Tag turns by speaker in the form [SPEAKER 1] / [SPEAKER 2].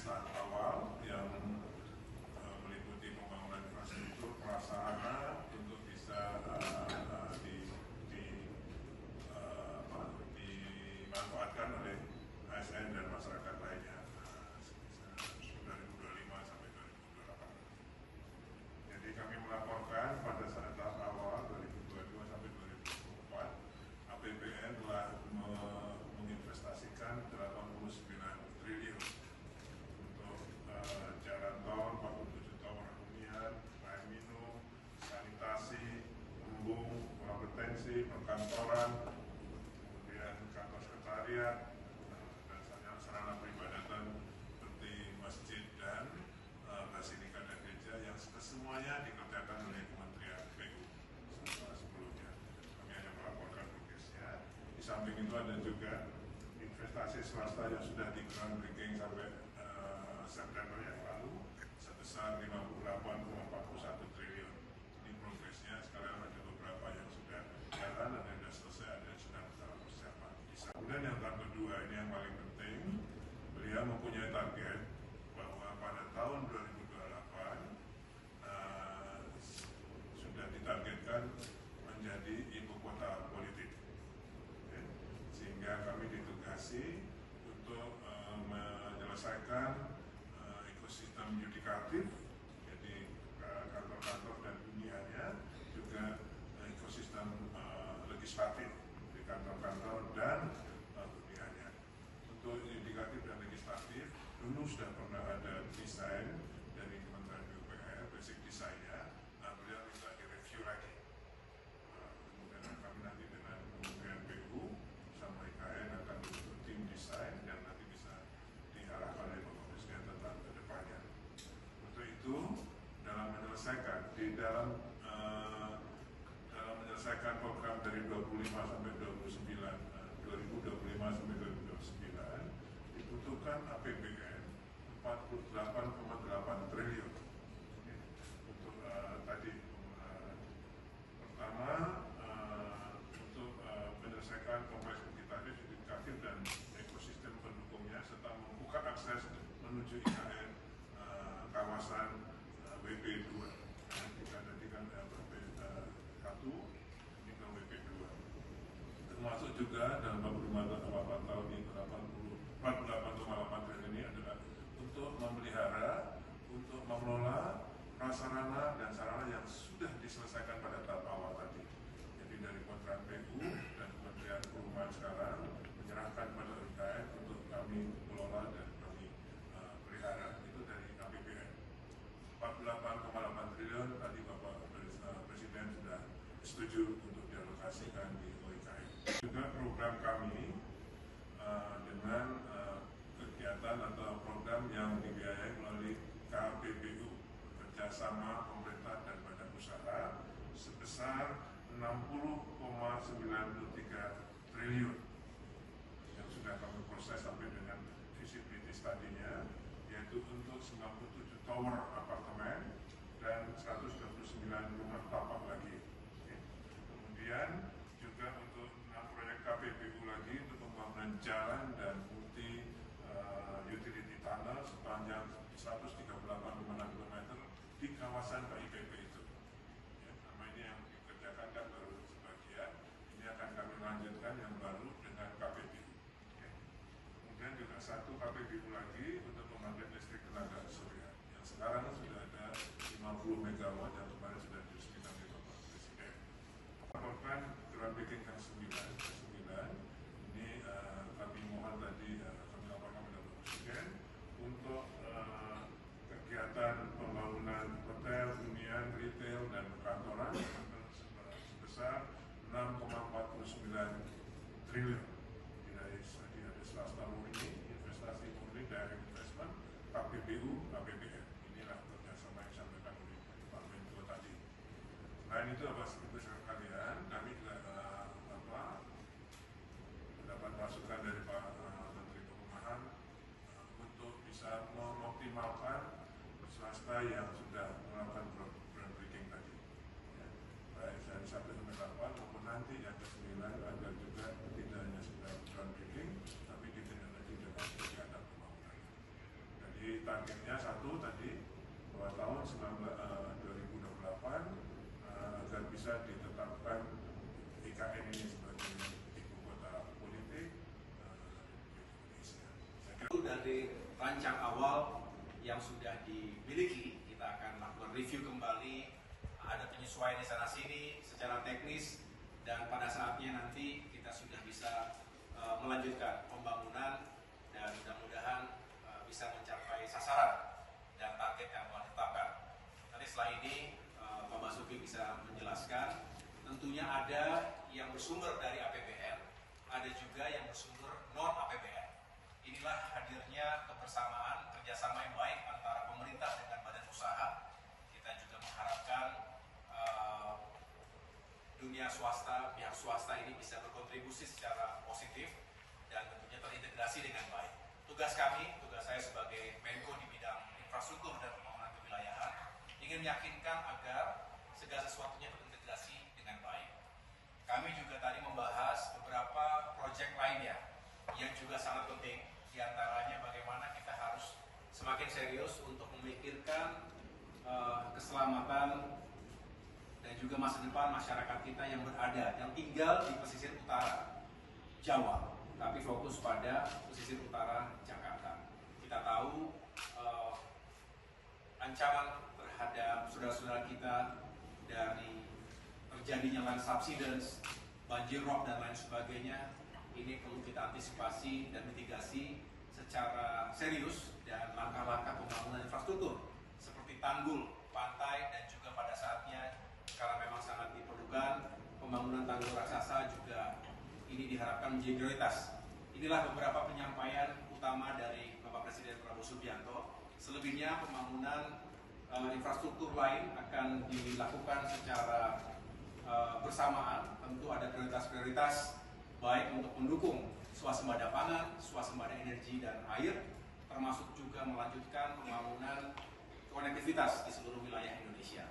[SPEAKER 1] tahap awal yang meliputi pembangunan infrastruktur prasarana untuk bisa dimanfaatkan oleh ASN dan masyarakat lainnya sekitar 2025 sampai 2028. Jadi kami melaporkan pada saat tahap awal 2022 sampai 2024 APBN telah menginvestasikan 89 triliun untuk jalan tol, 47 tower hunian, air minum, sanitasi, embung, kolam retensi, perkantoran, kemudian kantor sekretariat, dan sarana peribadatan seperti masjid dan basilika dan gereja yang semuanya dikerjakan oleh Kementerian PU sebelumnya. Kami hanya melaporkan progresnya. Di samping itu ada juga investasi swasta yang sudah di groundbreaking sampai September yang lalu sebesar 58,41 triliun. Ini progresnya sekarang ada beberapa yang sudah jalan, ada yang sudah selesai, ada yang sedang dalam persiapan. Kemudian yang tahap kedua ini yang paling penting, beliau mempunyai target bahwa pada tahun 2028 sudah ditargetkan menjadi ibu kota politik. Sehingga kami ditugasi untuk menyelesaikan ekosistem yudikatif, jadi kantor-kantor dan huniannya, juga ekosistem legislatif di kantor-kantor dan huniannya. Untuk yudikatif dan legislatif, dulu sudah pernah ada desain dari Kementerian PUPR, basic desainnya, beliau minta direview lagi. Kemudian kami nanti dengan Kementerian PU sama IKN akan membentuk tim desain yang nanti bisa diarahkan oleh Bapak Presiden tentang ke depannya. Untuk itu, dalam menyelesaikan menyelesaikan program dari 25 sampai 29, 2025 sampai 2029 dibutuhkan APBN 48,8 triliun. Untuk tadi pertama untuk menyelesaikan kompleks yudikatif dan ekosistem pendukungnya serta membuka akses menuju IKN kawasan WP2. Kita jadikan WP1 ini ke WP2. Termasuk juga dalam 45 tahun ini 48,8 triliun ini adalah untuk memelihara, untuk mengelola prasarana dan sarana yang sudah diselesaikan pada tahap awal tadi. Jadi dari kontrak PU dan Kementerian Perhubungan sekarang menyerahkan pada IKN untuk kami kelola dan kami pelihara. Itu dari APBN 48,8 triliun tadi Bapak Presiden sudah setuju untuk dialokasikan di OIKN. Juga program kami dengan kegiatan atau program yang dibiayai melalui KPBU, kerjasama pemerintah dan badan usaha, sebesar 60,93 triliun yang sudah kami proses sampai dengan feasibility study-nya, yaitu untuk 97 tower apartemen dan 129 rumah tapak lagi. Kemudian juga untuk 6 proyek KPBU lagi untuk pembangunan jalan dan multi utility tunnel sepanjang 138,6 km di kawasan KIPP itu. Ya, nama ini yang dikerjakan kan baru sebagian, ini akan kami lanjutkan yang baru dengan KPBU. Ya. Kemudian juga satu KPBU lagi untuk pembangkit listrik tenaga surya yang sekarang sudah ada 50 MW yang kemarin sudah diresmikan oleh Bapak Presiden. Laporkan groundbreaking yang 9 ini kami mohon tadi kami laporkan kepada Bapak Presiden untuk kegiatan pembangunan hotel, hunian, retail, dan perkantoran sebesar 6,49 triliun. Dari ada swasta murni, investasi murni, direct investment, KPBU, APBN. Inilah kerjasama yang disampaikan oleh Pak Menko tadi. Selain itu, Bapak Ibu sekalian, kami juga targetnya satu tadi, bahwa tahun 2028 agar bisa ditetapkan IKN ini sebagai ibu kota politik Indonesia.
[SPEAKER 2] Dari rancang awal yang sudah dimiliki, kita akan melakukan review kembali, ada penyesuaian di sana sini secara teknis, dan pada saatnya nanti kita sudah bisa melanjutkan pembangunan dan mudah-mudahan bisa mencapai sasaran dan target yang telah ditetapkan. Nanti setelah ini Pak Basuki bisa menjelaskan, tentunya ada yang bersumber dari APBN, ada juga yang bersumber non APBN. Inilah hadirnya kebersamaan, kerjasama yang baik antara pemerintah dengan badan usaha. Kita juga mengharapkan dunia swasta, pihak swasta ini bisa berkontribusi secara positif dan tentunya terintegrasi dengan baik. Tugas saya sebagai Menko di bidang infrastruktur dan pembangunan kewilayahan ingin meyakinkan agar segala sesuatunya terintegrasi dengan baik. Kami juga tadi membahas beberapa proyek lainnya yang juga sangat penting, diantaranya bagaimana kita harus semakin serius untuk memikirkan keselamatan dan juga masa depan masyarakat kita yang tinggal di pesisir utara Jawa, tapi fokus pada pesisir utara Jakarta. Kita tahu ancaman terhadap saudara-saudara kita dari terjadinya land subsidence, banjir rob dan lain sebagainya, ini perlu kita antisipasi dan mitigasi secara serius, dan langkah-langkah pembangunan infrastruktur seperti tanggul, pantai, dan juga pada saatnya karena memang sangat diperlukan pembangunan tanggul raksasa juga ini diharapkan menjadi prioritas. Inilah beberapa penyampaian utama dari Bapak Presiden Prabowo Subianto. Selebihnya pembangunan infrastruktur lain akan dilakukan secara bersamaan. Tentu ada prioritas-prioritas baik untuk mendukung swasembada pangan, swasembada energi dan air, termasuk juga melanjutkan pembangunan konektivitas di seluruh wilayah Indonesia.